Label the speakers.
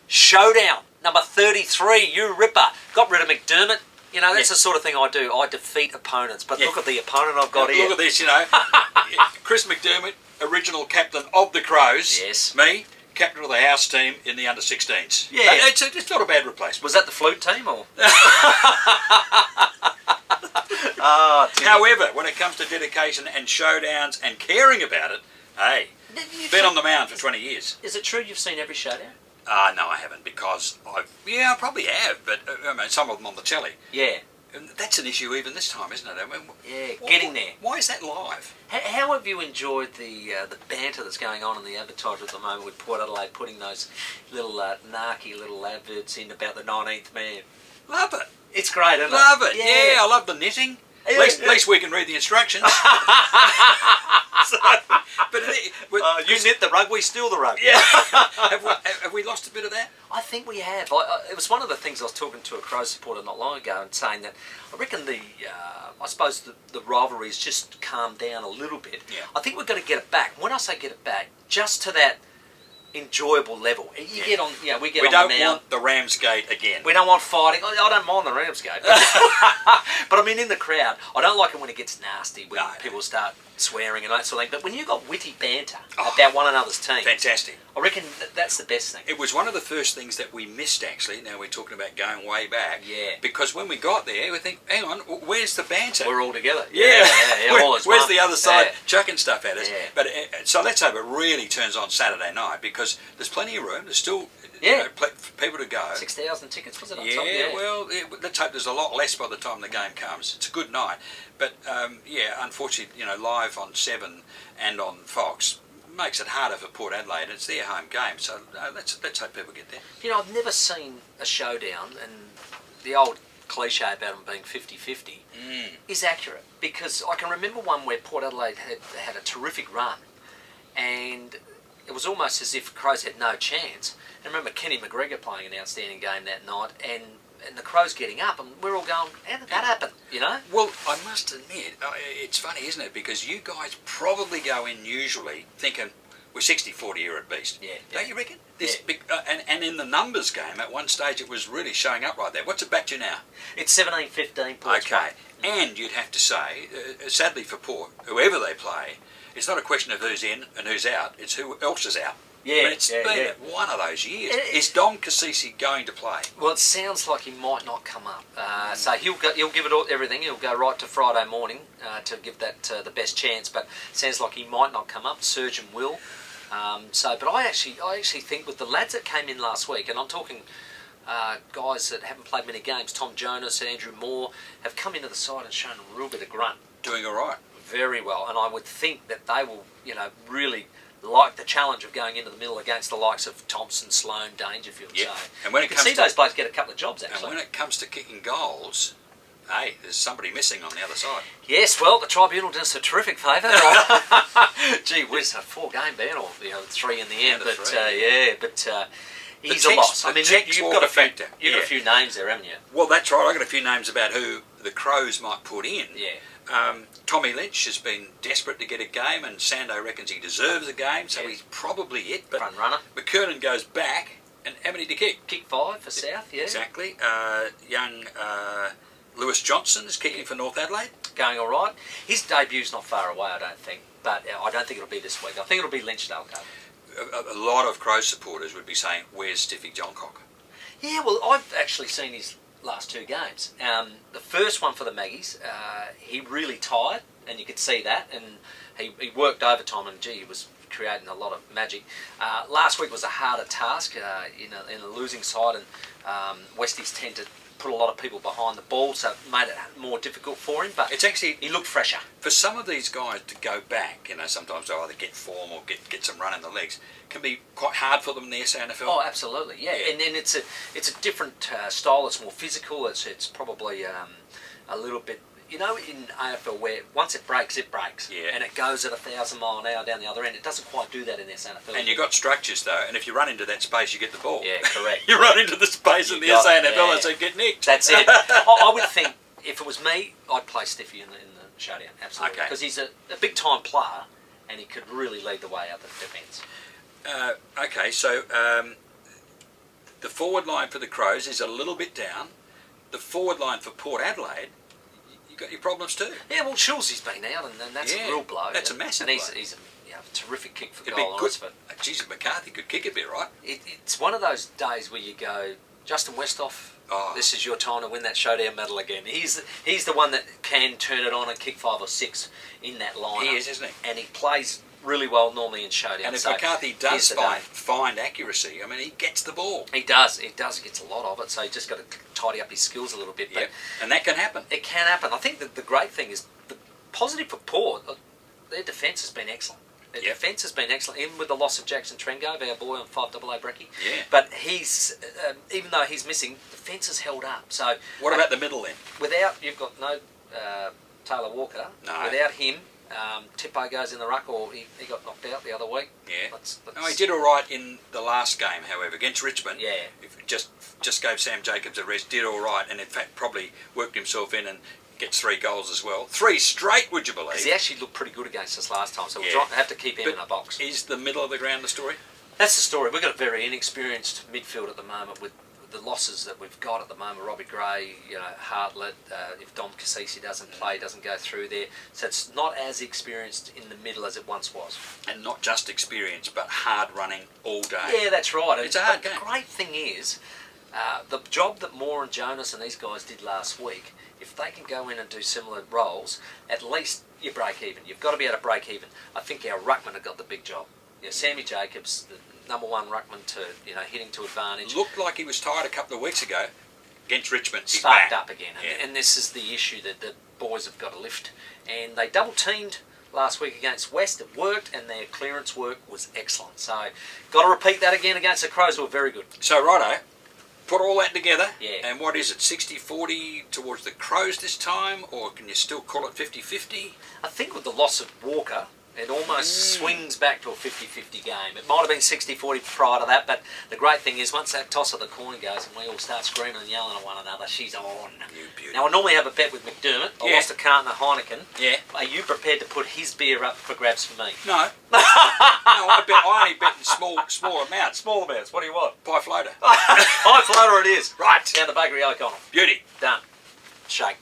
Speaker 1: Showdown, number 33, you ripper. Got rid of McDermott. You know, that's the sort of thing I do. I defeat opponents. But look at the opponent I've got here.
Speaker 2: Look at this, you know. Chris McDermott, original captain of the Crows.
Speaker 1: Yes.
Speaker 2: Me, captain of the house team in the under-16s.
Speaker 1: Yeah.
Speaker 2: It's not a bad replacement.
Speaker 1: Was that the flute team or?
Speaker 2: However, when it comes to dedication and showdowns and caring about it, hey, been on the mound for 20 years.
Speaker 1: Is it true you've seen every showdown?
Speaker 2: No, I haven't, because I probably have, but I mean, some of them on the telly.
Speaker 1: Yeah.
Speaker 2: And that's an issue even this time, isn't it? I mean,
Speaker 1: getting there.
Speaker 2: Why is that live?
Speaker 1: How have you enjoyed the banter that's going on in the advertisement at the moment with Port Adelaide putting those little narky little adverts in about the 19th man?
Speaker 2: Love it.
Speaker 1: It's great, isn't it?
Speaker 2: Love it. Yeah, I love the knitting. At least we can read the instructions.
Speaker 1: You knit the rug, we steal the rug.
Speaker 2: Yeah. have we lost a bit of that?
Speaker 1: I think we have. It was one of the things I was talking to a Crows supporter not long ago and saying that I reckon I suppose the rivalry's just calmed down a little bit.
Speaker 2: Yeah.
Speaker 1: I think we've got to get it back. When I say get it back, just to that enjoyable level. You get on, we get on the mound.
Speaker 2: We don't want the Ramsgate again.
Speaker 1: We don't want fighting. I don't mind the Ramsgate. But I mean, in the crowd, I don't like it when it gets nasty, when people start swearing and that sort of thing. But when you've got witty banter about one another's team,
Speaker 2: fantastic.
Speaker 1: I reckon that's the best thing.
Speaker 2: It was one of the first things that we missed, actually. Now we're talking about going way back.
Speaker 1: Yeah.
Speaker 2: Because when we got there, we think, hang on, where's the banter?
Speaker 1: We're all together.
Speaker 2: Yeah. Where's the other side chucking stuff at us?
Speaker 1: Yeah.
Speaker 2: But so let's hope it really turns on Saturday night, because there's plenty of room. There's still people to go.
Speaker 1: 6,000 tickets, was it on top?
Speaker 2: Yeah, well, let's hope there's a lot less by the time the game comes. It's a good night. But, unfortunately, live on 7 and on Fox makes it harder for Port Adelaide. It's their home game, so let's hope people get there.
Speaker 1: I've never seen a showdown, and the old cliche about them being 50-50 is accurate, because I can remember one where Port Adelaide had a terrific run, and it was almost as if Crows had no chance. And I remember Kenny McGregor playing an outstanding game that night, and the Crows getting up, and we're all going, how did that happen,
Speaker 2: Well, I must admit, it's funny, isn't it? Because you guys probably go in usually thinking, we're 60-40 here at Beast.
Speaker 1: Yeah.
Speaker 2: Don't you reckon? And in the numbers game, at one stage it was really showing up right there. What's it back to now?
Speaker 1: It's 17-15 Port's
Speaker 2: Okay. And you'd have to say, sadly for Port, whoever they play, it's not a question of who's in and who's out, it's who else is out.
Speaker 1: Yeah,
Speaker 2: but it's been one of those years. Is Dom Cassisi going to play?
Speaker 1: Well, it sounds like he might not come up. So he'll give it everything. He'll go right to Friday morning to give that the best chance. But it sounds like he might not come up. Surgeon will. But I actually think with the lads that came in last week, and I'm talking guys that haven't played many games, Tom Jonas, Andrew Moore, have come into the side and shown a real bit of grunt.
Speaker 2: Doing all right.
Speaker 1: Very well, and I would think that they will, really like the challenge of going into the middle against the likes of Thompson, Sloane, Dangerfield.
Speaker 2: Yeah.
Speaker 1: So
Speaker 2: and when
Speaker 1: you can see those blokes get a couple of jobs, actually.
Speaker 2: And when it comes to kicking goals, hey, there's somebody missing on the other side.
Speaker 1: Yes, well, the Tribunal does us a terrific favour. Gee whiz, a 4-game ban, or 3 in the end. But he's a loss. I mean, you've got a factor. You've got a few names there, haven't you?
Speaker 2: Well, that's right. I've got a few names about who the Crows might put in.
Speaker 1: Yeah.
Speaker 2: Tommy Lynch has been desperate to get a game, and Sando reckons he deserves a game, so he's probably it. But
Speaker 1: front runner.
Speaker 2: McKernan goes back, and how many to kick?
Speaker 1: Kick 5 for South, yeah.
Speaker 2: Exactly. Young Lewis Johnson is kicking for North Adelaide.
Speaker 1: Going all right. His debute's not far away, I don't think, but I don't think it'll be this week. I think it'll be Lynch they'll go.
Speaker 2: A lot of Crows supporters would be saying, where's Stiffy Johncock?
Speaker 1: Yeah, well, I've actually seen his last 2 games. The first one for the Maggies, he really tired, and you could see that, and he worked overtime, and gee, he was creating a lot of magic. Last week was a harder task in a losing side, and Westies tend to put a lot of people behind the ball, so it made it more difficult for him, but
Speaker 2: it's actually,
Speaker 1: he looked fresher. For
Speaker 2: some of these guys to go back, sometimes they'll either get form or get some run in the legs, can be quite hard for them in the SANFL.
Speaker 1: Oh, absolutely, yeah. And then it's a different style. It's more physical. It's probably a little bit, in AFL where once it breaks,
Speaker 2: yeah,
Speaker 1: and it goes at 1,000 mile an hour down the other end. It doesn't quite do that in the SANFL.
Speaker 2: And you've got structures though, and if you run into that space, you get the ball.
Speaker 1: Yeah, correct.
Speaker 2: You run into the space in the SANFL, and so you get nicked.
Speaker 1: That's it. I would think if it was me, I'd play Stiffy in the showdown, absolutely, because he's a big time player, and he could really lead the way out the defence.
Speaker 2: Okay, so the forward line for the Crows is a little bit down. The forward line for Port Adelaide, you've got your problems too.
Speaker 1: Yeah, well, Schulze's been out, and that's a real blow.
Speaker 2: That's a massive
Speaker 1: and
Speaker 2: blow.
Speaker 1: he's a terrific kick for
Speaker 2: It'd
Speaker 1: goal.
Speaker 2: be good. Jesus, McCarthy could kick a bit, right?
Speaker 1: It's one of those days where you go, Justin Westhoff, this is your time to win that showdown medal again. He's the one that can turn it on and kick 5 or 6 in that line.
Speaker 2: He is, isn't he?
Speaker 1: And he plays really well normally in showdown.
Speaker 2: And if McCarthy does find accuracy, I mean, he gets the ball.
Speaker 1: He does. He gets a lot of it, so you just got to tidy up his skills a little bit. But
Speaker 2: and that can happen.
Speaker 1: It can happen. I think that the great thing is, the positive for Port, their defence has been excellent. Their defence has been excellent, even with the loss of Jackson Trengove, our boy on 5AA Brekkie.
Speaker 2: Yeah.
Speaker 1: But he's, even though he's missing, the defence has held up. So
Speaker 2: what about the middle then?
Speaker 1: Without, you've got no Taylor Walker.
Speaker 2: No.
Speaker 1: Without him, Tippo goes in the ruck, or he got knocked out the other week.
Speaker 2: Yeah. No, he did all right in the last game, however, against Richmond.
Speaker 1: Yeah.
Speaker 2: Just gave Sam Jacobs a rest, did all right, and in fact probably worked himself in and gets 3 goals as well. 3 straight, would you believe?
Speaker 1: Because he actually looked pretty good against us last time, so we'll have to keep him in a box.
Speaker 2: Is the middle of the ground the story?
Speaker 1: That's the story. We've got a very inexperienced midfield at the moment with the losses that we've got at the moment. Robbie Gray, Hartlett, if Dom Cassisi doesn't play, doesn't go through there. So it's not as experienced in the middle as it once was.
Speaker 2: And not just experienced, but hard running all day.
Speaker 1: Yeah, that's right.
Speaker 2: It's a hard game.
Speaker 1: The great thing is, the job that Moore and Jonas and these guys did last week, if they can go in and do similar roles, at least you break even. You've got to be able to break even. I think our ruckman have got the big job. Sammy Jacobs, the #1 ruckman, to hitting to advantage.
Speaker 2: Looked like he was tired a couple of weeks ago against Richmond.
Speaker 1: Sparked up again, and this is the issue that the boys have got to lift. And they double teamed last week against West. It worked, and their clearance work was excellent. So got to repeat that again against the Crows, who were very good.
Speaker 2: So righto. Put all that together,
Speaker 1: and
Speaker 2: what is it, 60-40 towards the Crows this time, or can you still call it 50-50?
Speaker 1: I think with the loss of Walker, it almost swings back to a 50-50 game. It might have been 60-40 prior to that, but the great thing is once that toss of the coin goes and we all start screaming and yelling at one another, she's on.
Speaker 2: You beauty.
Speaker 1: Now, I normally have a bet with McDermott. I lost a carton of Heineken.
Speaker 2: Yeah.
Speaker 1: Are you prepared to put his beer up for grabs for me?
Speaker 2: No. No, I only bet in small amounts.
Speaker 1: Small amounts. What do you want?
Speaker 2: Pie floater.
Speaker 1: Pie floater it is.
Speaker 2: Right.
Speaker 1: Down the Bakery O'Connell.
Speaker 2: Beauty.
Speaker 1: Done. Shake.